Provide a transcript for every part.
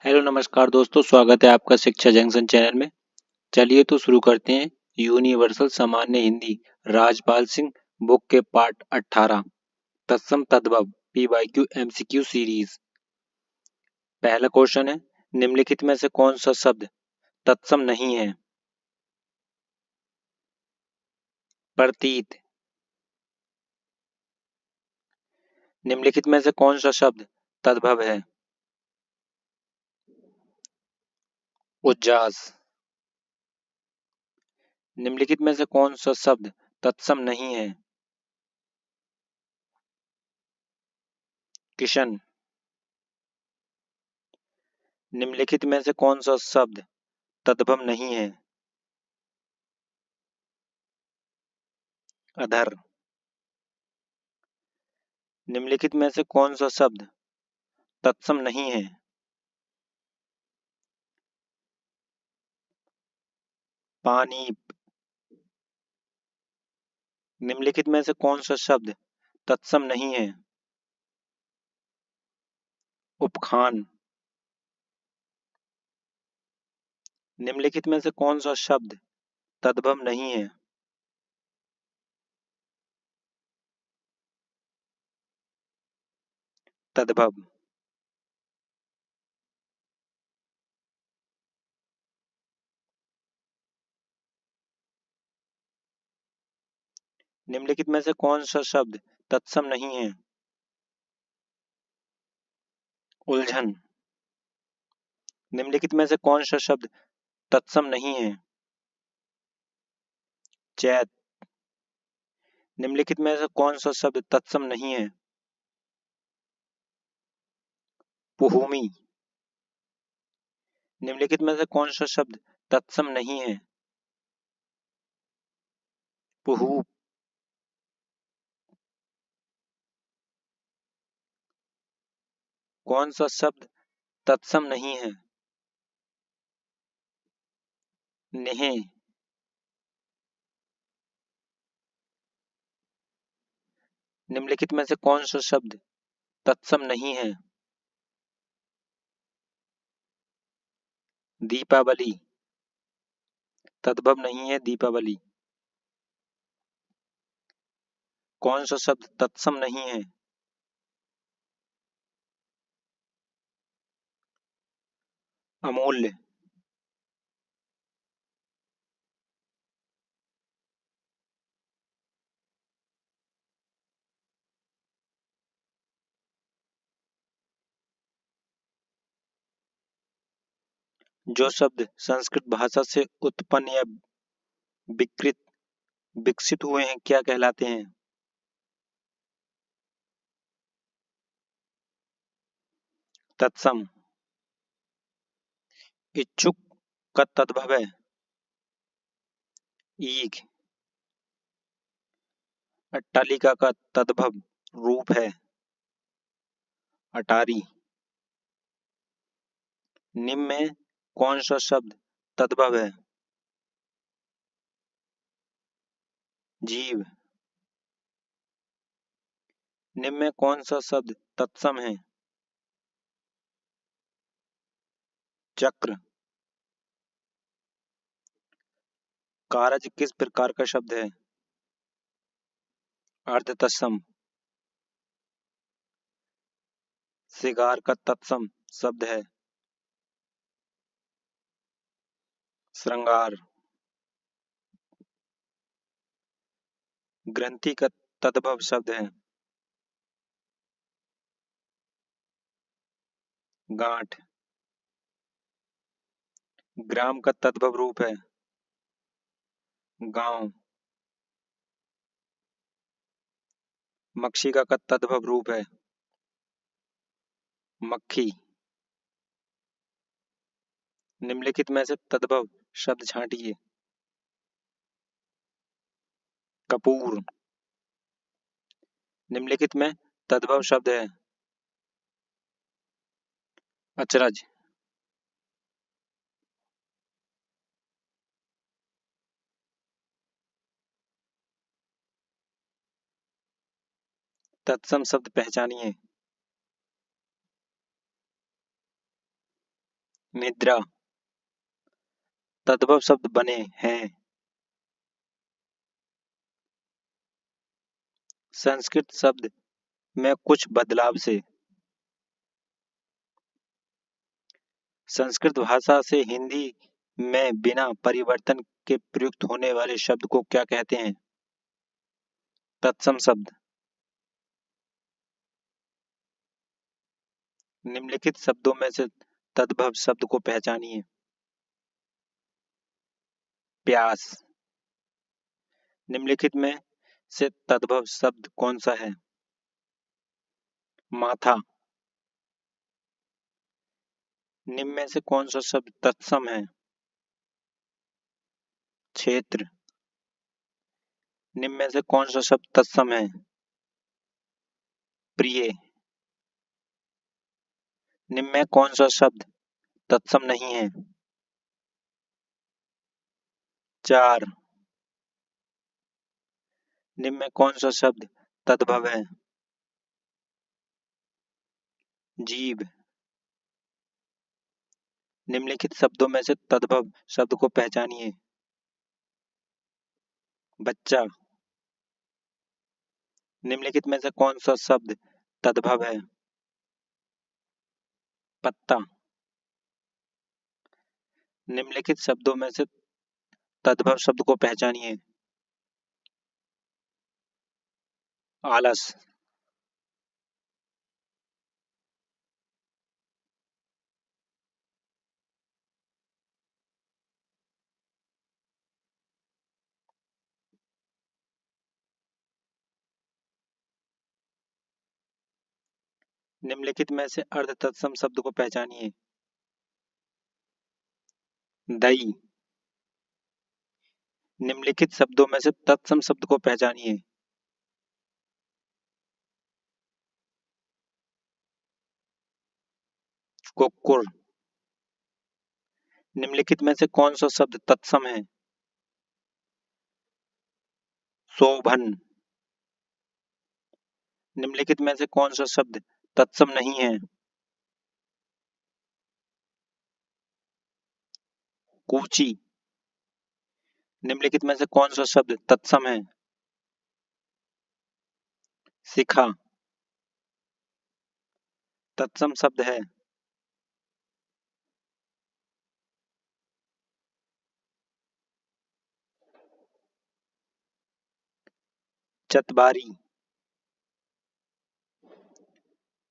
Hello नमस्कार दोस्तों, स्वागत है आपका शिक्षा जंक्शन चैनल में। चलिए तो शुरू करते हैं। यूनिवर्सल सामान्य हिंदी राजपाल सिंह बुक के पार्ट 18 तत्सम तद्भव पीवाईक्यू एमसीक्यू सीरीज। पहला क्वेश्चन है, निम्नलिखित में से कौन सा शब्द तत्सम नहीं है? प्रतीत। निम्नलिखित में से कौन सा शब्द तद्भव है? उज्जास। निम्नलिखित में से कौन सा शब्द तत्सम नहीं है? किशन। निम्नलिखित में से कौन सा शब्द तद्भव नहीं है? अधर। निम्नलिखित में से कौन सा शब्द तत्सम नहीं है? पानी। निम्नलिखित में से कौन सा शब्द तत्सम नहीं है? उपखान। निम्नलिखित में से कौन सा शब्द तद्भव नहीं है? तद्भव। निम्नलिखित में से कौन सा शब्द तत्सम नहीं है? उलझन। निम्नलिखित में से कौन सा शब्द तत्सम नहीं है? चैत। निम्नलिखित में से कौन सा शब्द तत्सम नहीं है? पुहुमी। निम्नलिखित में से कौन सा शब्द तत्सम नहीं है? पुहू। कौन सा शब्द तत्सम नहीं है? नेह। निम्नलिखित में से कौन सा शब्द तत्सम नहीं है? दीपावली। तद्भव नहीं है दीपावली। कौन सा शब्द तत्सम नहीं है? अमूल्य। जो शब्द संस्कृत भाषा से उत्पन्न या विकृत विकसित हुए हैं क्या कहलाते हैं? तत्सम। इच्छुक का तद्भव है ईग। अट्टालिका का तद्भव रूप है अटारी। निम्न में कौन सा शब्द तद्भव है? जीव। निम्न में कौन सा शब्द तत्सम है? चक्र। कारज किस प्रकार का शब्द है? अर्ध तत्सम। सिगार का तत्सम शब्द है श्रृंगार। ग्रंथि का तद्भव शब्द है गांठ। ग्राम का तद्भव रूप है गांव। मक्षिका का तद्भव रूप है मक्खी। निम्नलिखित में से तद्भव शब्द छांटिए। कपूर। निम्नलिखित में तद्भव शब्द है अचरज। तत्सम शब्द पहचानिए। निद्रा। तद्भव शब्द बने हैं। संस्कृत शब्द में कुछ बदलाव से। संस्कृत भाषा से हिंदी में बिना परिवर्तन के प्रयुक्त होने वाले शब्द को क्या कहते हैं? तत्सम शब्द। निम्नलिखित शब्दों में से तद्भव शब्द को पहचानिए। प्यास। निम्नलिखित में से तद्भव शब्द कौन सा है? माथा। निम्न में से कौन सा शब्द तत्सम है? क्षेत्र। निम्न में से कौन सा शब्द तत्सम है? प्रिय। निम्न में कौन सा शब्द तत्सम नहीं है? चार। निम्न में कौन सा शब्द तद्भव है? जीव। निम्नलिखित शब्दों में से तद्भव शब्द को पहचानिए। बच्चा। निम्नलिखित में से कौन सा शब्द तद्भव है? पत्ता। निम्नलिखित शब्दों में से तद्भव शब्द को पहचानिए। आलस। निम्नलिखित में से अर्ध तत्सम शब्द को पहचानिए। दही। निम्नलिखित शब्दों में से तत्सम शब्द को पहचानिए। कुक्कुर। निम्नलिखित में से कौन सा शब्द तत्सम है? शोभन। निम्नलिखित में से कौन सा शब्द तत्सम नहीं है? कूची। निम्नलिखित में से कौन सा शब्द तत्सम है? शिखा। तत्सम शब्द है। चतबारी।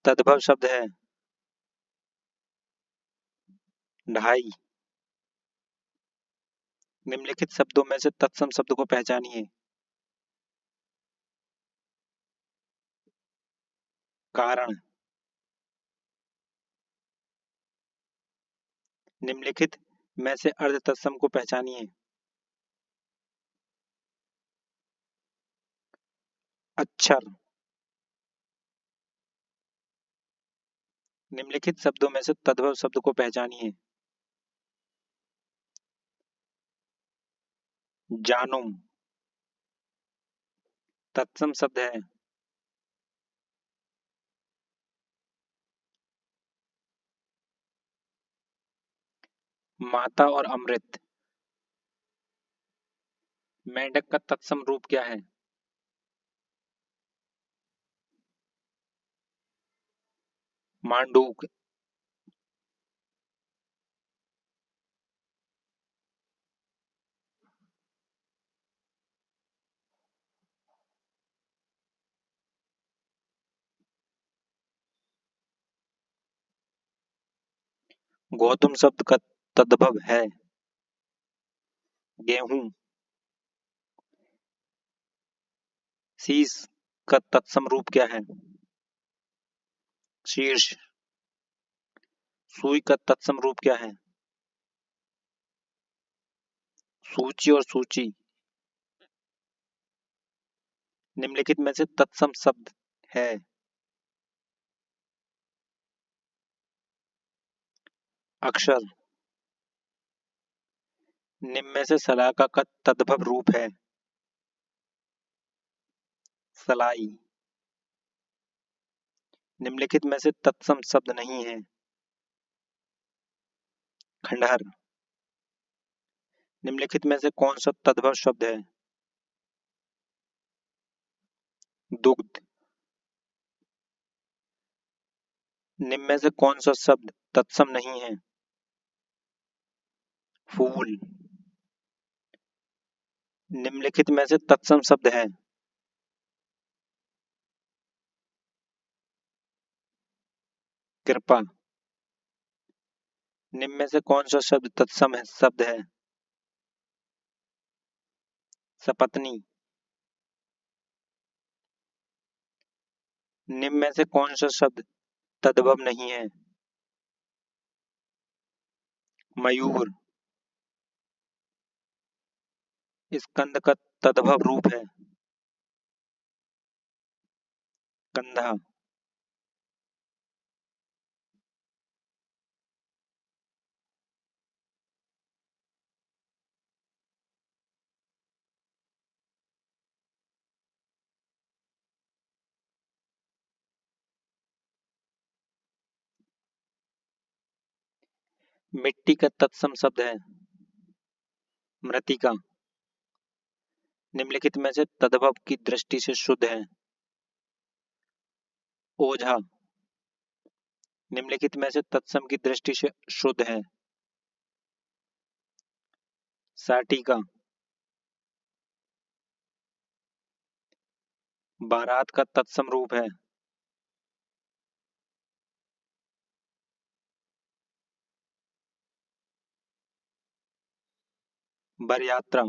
तद्भव शब्द है। ढाई। निम्नलिखित शब्दों में से तत्सम शब्द को पहचानिए। कारण। निम्नलिखित में से अर्ध तत्सम को पहचानिए। अक्षर। निम्नलिखित शब्दों में से तद्भव शब्द को पहचानिए। जानूं। तत्सम शब्द है। माता और अमृत। मेंढक का तत्सम रूप क्या है? मांडूक। गौतम शब्द का तद्भव है। गेहूं। शीश का तत्सम रूप क्या है? शीर्ष। सुई का तत्सम रूप क्या है? सूची और सूची। निम्नलिखित में से तत्सम शब्द है। अक्षर। निम्न में से सलाका का तद्भव रूप है। सलाई। निम्नलिखित में से तत्सम शब्द नहीं है। खंडहर। निम्नलिखित में से कौन सा तद्भव शब्द है? दुग्ध। निम्न में से कौन सा शब्द तत्सम नहीं है? फूल। निम्नलिखित में से तत्सम शब्द है? कृपा। निम्न में से कौन सा शब्द तत्सम है शब्द है? सपत्नी। निम्न में से कौन सा शब्द तद्भव नहीं है? मयूर। स्कंद का तद्भव रूप है? कंधा। मिट्टी का तत्सम शब्द है? मृतिका। निम्नलिखित में से तद्भव की दृष्टि से शुद्ध है? ओझा। निम्नलिखित में से तत्सम की दृष्टि से शुद्ध है? साटिका। बारात का तत्सम रूप है? बर यात्रा।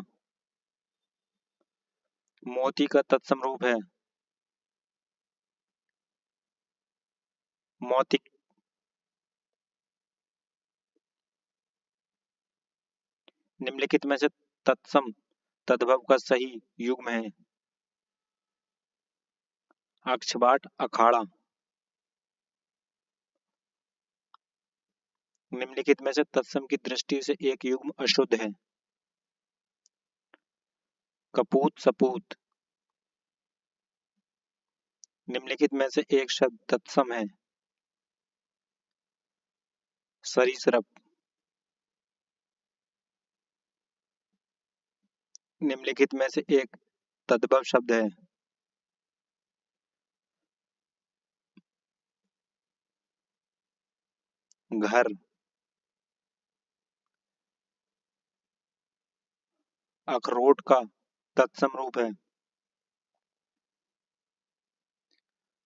मोती का तत्सम रूप है? मौतिक। निम्नलिखित में से तत्सम तद्भव का सही युग्म है? अक्षबाट अखाड़ा। निम्नलिखित में से तत्सम की दृष्टि से एक युग्म अशुद्ध है? कपूत सपूत। निम्नलिखित में से एक शब्द तत्सम है? सरीसृप। निम्नलिखित में से एक तद्भव शब्द है? घर। अखरोट का तत्सम रूप है?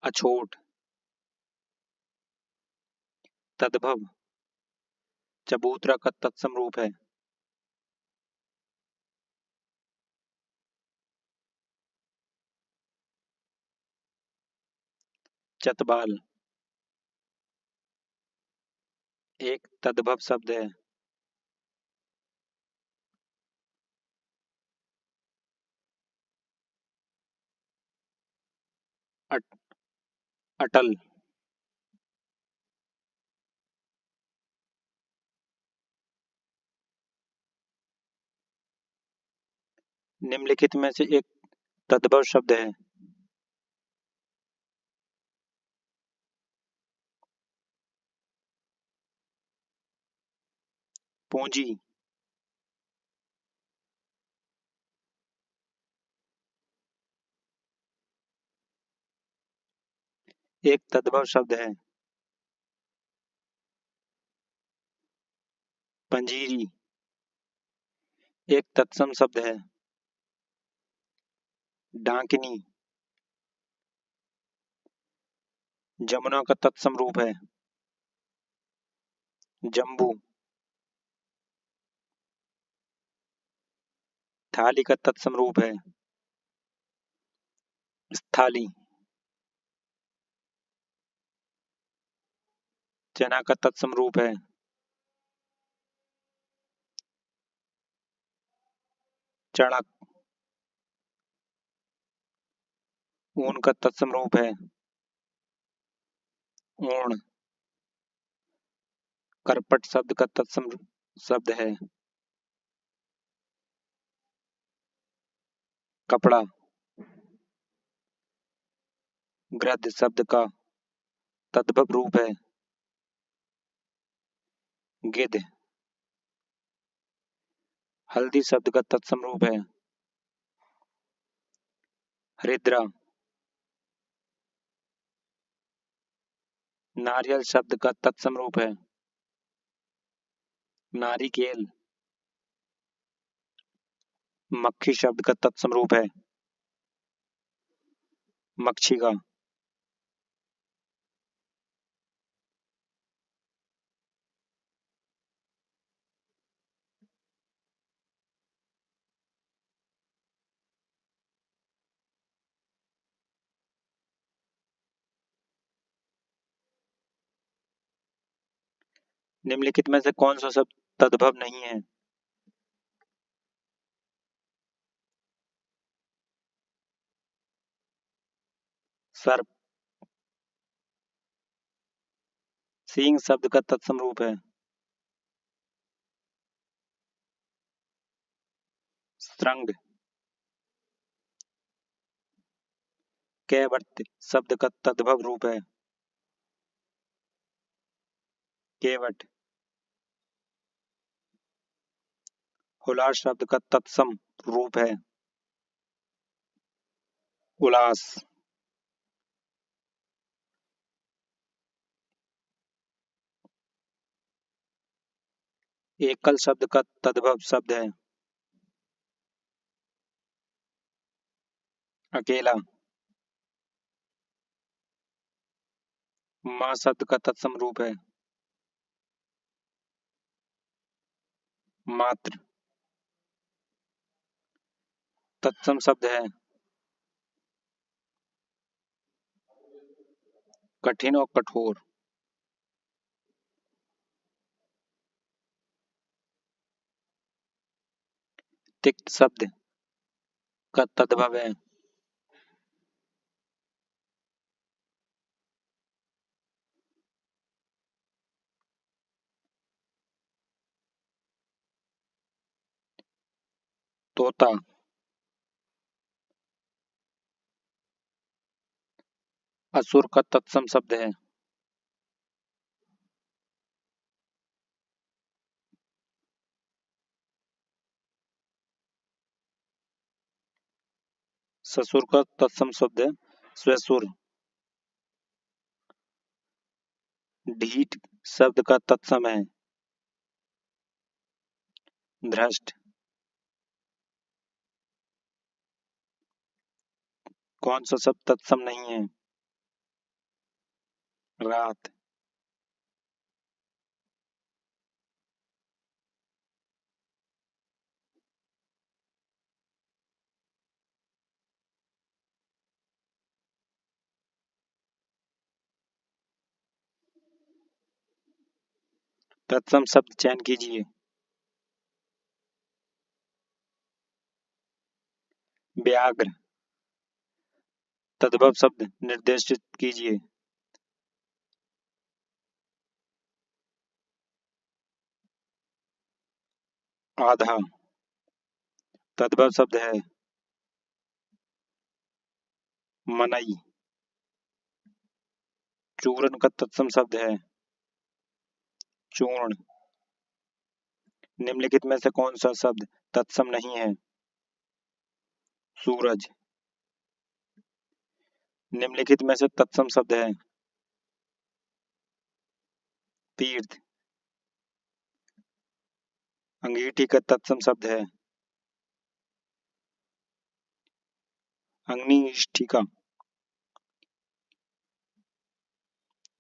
अछोट। तद्भव चबूतरा का तत्सम रूप है? चतबाल। एक तद्भव शब्द है? अट, अटल। निम्नलिखित में से एक तद्भव शब्द है? पूंजी। एक तद्भव शब्द है? पंजीरी। एक तत्सम शब्द है? डांकनी। जमुना का तत्सम रूप है? जम्बू। थाली का तत्सम रूप है? स्थाली। चना का तत्सम रूप है? चणक। ऊन का तत्सम रूप है? ऊण। करपट शब्द का तत्सम शब्द है? कपड़ा। गृध्र शब्द का तद्भव रूप है? गिद्ध। हल्दी शब्द का तत्सम रूप है हरिद्रा। नारियल शब्द का तत्सम रूप है नारिकेल। मक्खी शब्द का तत्सम रूप है मक्षिका। निम्नलिखित में से कौन सा शब्द तद्भव नहीं है? सर्प। सींग शब्द का तत्सम रूप है श्रृंग। कैवर्त शब्द का तद्भव रूप है केवट। हुलास शब्द का तत्सम रूप है उलास। एकल शब्द का तद्भव शब्द है अकेला। माँ शब्द का तत्सम रूप है मात्र। तत्सम शब्द है कठिन और कठोर। तिक्त शब्द का तद्भव है तोता। असुर का तत्सम शब्द है ससुर का तत्सम शब्द है स्वसुर। ढीठ शब्द का तत्सम है धृष्ट। कौन सा शब्द तत्सम नहीं है? रात। तत्सम शब्द चयन कीजिए। व्याघ्र। तद्भव शब्द निर्देशित कीजिए। आधा। तद्भव शब्द है मनई। चूर्ण का तत्सम शब्द है चूर्ण। निम्नलिखित में से कौन सा शब्द तत्सम नहीं है? सूरज। निम्नलिखित में से तत्सम शब्द है तीर्थ। अंगीठी का तत्सम शब्द है अग्निष्ठिका।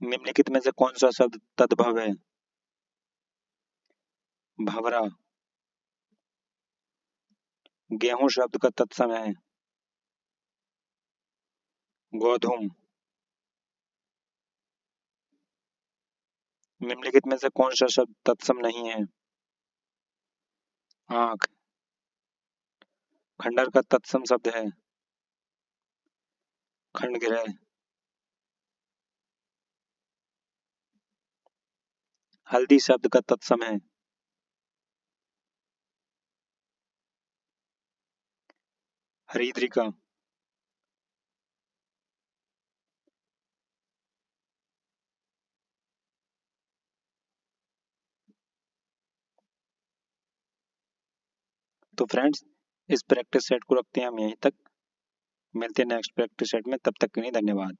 निम्नलिखित में से कौन सा शब्द तद्भव है? भवरा। गेहूं शब्द का तत्सम है गोधूम। निम्नलिखित में से कौन सा शब्द तत्सम नहीं है? आंख। खंडर का तत्सम शब्द है खंडगृह। हल्दी शब्द का तत्सम है हरिद्रिका। तो फ्रेंड्स, इस प्रैक्टिस सेट को रखते हैं हम यहीं तक। मिलते हैं नेक्स्ट प्रैक्टिस सेट में, तब तक के लिए धन्यवाद।